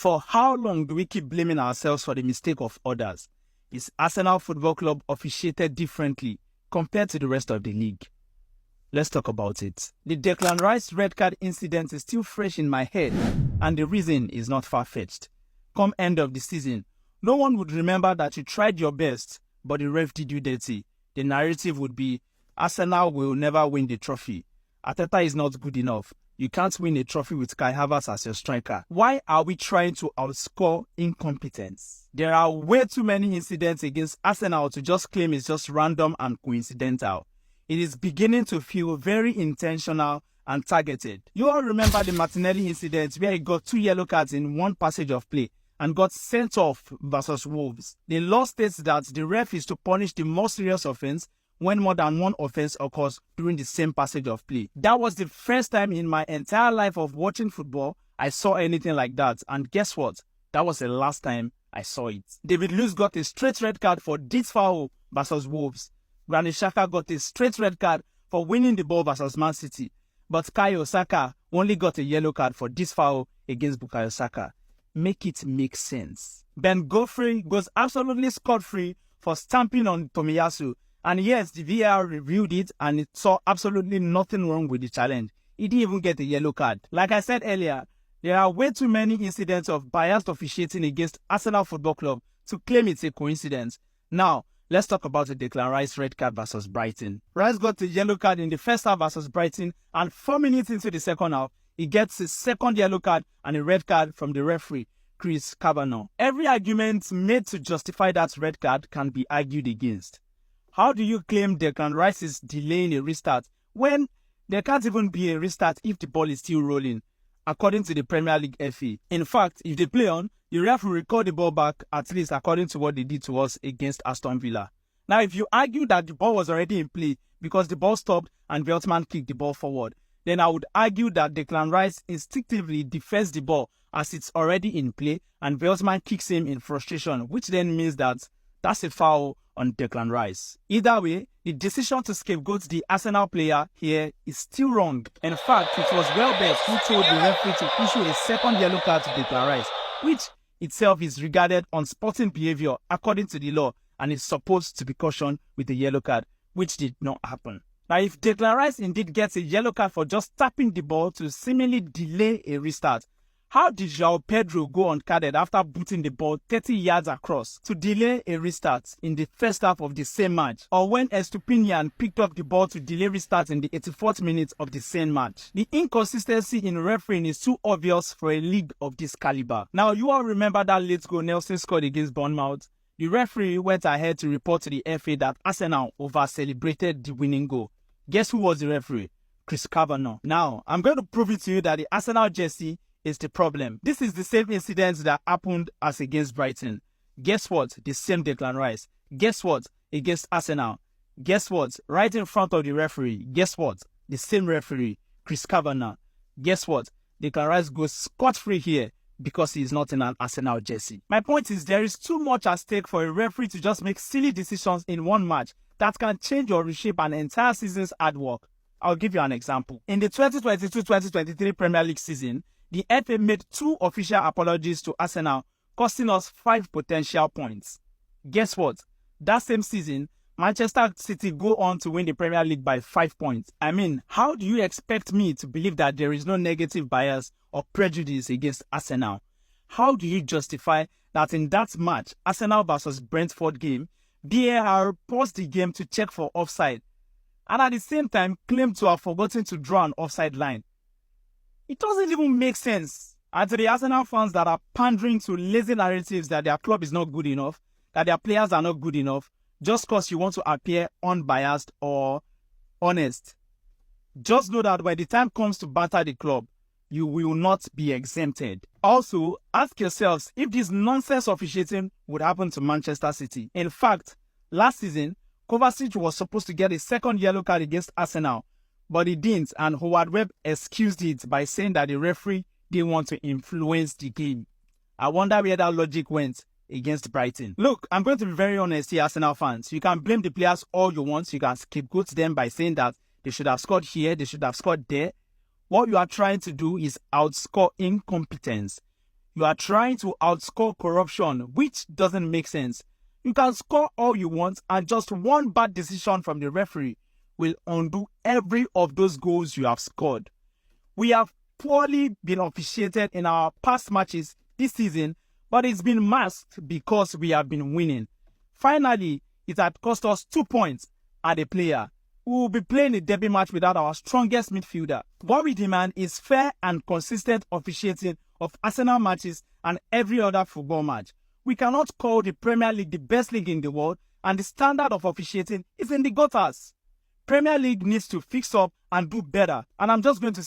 For how long do we keep blaming ourselves for the mistake of others? Is Arsenal Football Club officiated differently compared to the rest of the league? Let's talk about it. The Declan Rice red card incident is still fresh in my head, and the reason is not far-fetched. Come end of the season, no one would remember that you tried your best, but the ref did you dirty. The narrative would be, Arsenal will never win the trophy. Arteta is not good enough. You can't win a trophy with Kai Havertz as your striker. Why are we trying to outscore incompetence? There are way too many incidents against Arsenal to just claim it's just random and coincidental. It is beginning to feel very intentional and targeted. You all remember the Martinelli incident where he got 2 yellow cards in one passage of play and got sent off versus Wolves. The law states that the ref is to punish the more serious offense when more than one offense occurs during the same passage of play. That was the first time in my entire life of watching football I saw anything like that, and guess what? That was the last time I saw it. David Luiz got a straight red card for this foul versus Wolves. Granit Xhaka got a straight red card for winning the ball versus Man City, but Bukayo Saka only got a yellow card for this foul against Bukayo Saka. Make it make sense. Ben Godfrey goes absolutely scot-free for stamping on Tomiyasu, and yes, the VAR reviewed it and it saw absolutely nothing wrong with the challenge. He didn't even get a yellow card. Like I said earlier, there are way too many incidents of biased officiating against Arsenal Football Club to claim it's a coincidence. Now, let's talk about the Declan Rice red card versus Brighton. Rice got a yellow card in the first half versus Brighton, and 4 minutes into the second half, he gets his second yellow card and a red card from the referee, Chris Kavanagh. Every argument made to justify that red card can be argued against. How do you claim Declan Rice is delaying a restart when there can't even be a restart if the ball is still rolling, according to the Premier League FA? In fact, if they play on, the ref will record the ball back, at least according to what they did to us against Aston Villa. Now, if you argue that the ball was already in play because the ball stopped and Veltman kicked the ball forward, then I would argue that Declan Rice instinctively defends the ball as it's already in play and Veltman kicks him in frustration, which then means that that's a foul on Declan Rice. Either way, the decision to scapegoat the Arsenal player here is still wrong. In fact, it was Welbeck who told the referee to issue a second yellow card to Declan Rice, which itself is regarded unsporting behavior according to the law and is supposed to be cautioned with a yellow card, which did not happen. Now, if Declan Rice indeed gets a yellow card for just tapping the ball to seemingly delay a restart, how did João Pedro go uncarded after booting the ball 30 yards across to delay a restart in the first half of the same match? Or when Estupinian picked up the ball to delay restart in the 84th minute of the same match? The inconsistency in refereeing is too obvious for a league of this caliber. Now, you all remember that late goal Nelson scored against Bournemouth? The referee went ahead to report to the FA that Arsenal over-celebrated the winning goal. Guess who was the referee? Chris Kavanagh. Now, I'm going to prove it to you that the Arsenal jersey is the problem. This is the same incident that happened as against Brighton. Guess what? The same Declan Rice. Guess what? Against Arsenal. Guess what? Right in front of the referee. Guess what? The same referee, Chris Kavanagh. Guess what? Declan Rice goes scot-free here because he is not in an Arsenal jersey. My point is there is too much at stake for a referee to just make silly decisions in one match that can change or reshape an entire season's hard work. I'll give you an example. In the 2022-2023 Premier League season, the FA made 2 official apologies to Arsenal, costing us 5 potential points. Guess what? That same season, Manchester City go on to win the Premier League by 5 points. I mean, how do you expect me to believe that there is no negative bias or prejudice against Arsenal? How do you justify that in that match, Arsenal versus Brentford game, VAR paused the game to check for offside, and at the same time claimed to have forgotten to draw an offside line? It doesn't even make sense. And to the Arsenal fans that are pandering to lazy narratives that their club is not good enough, that their players are not good enough, just because you want to appear unbiased or honest, just know that when the time comes to batter the club, you will not be exempted. Also, ask yourselves if this nonsense officiating would happen to Manchester City. In fact, last season, Kovacic was supposed to get a second yellow card against Arsenal, but he didn't, and Howard Webb excused it by saying that the referee didn't want to influence the game. I wonder where that logic went against Brighton. Look, I'm going to be very honest here, Arsenal fans. You can blame the players all you want. You can scapegoat them by saying that they should have scored here, they should have scored there. What you are trying to do is outscore incompetence. You are trying to outscore corruption, which doesn't make sense. You can score all you want, and just one bad decision from the referee will undo every of those goals you have scored. We have poorly been officiated in our past matches this season, but it's been masked because we have been winning. Finally, it had cost us 2 points and a player. We will be playing a derby match without our strongest midfielder. What we demand is fair and consistent officiating of Arsenal matches and every other football match. We cannot call the Premier League the best league in the world, and the standard of officiating is in the gutters. Premier League needs to fix up and do better, and I'm just going to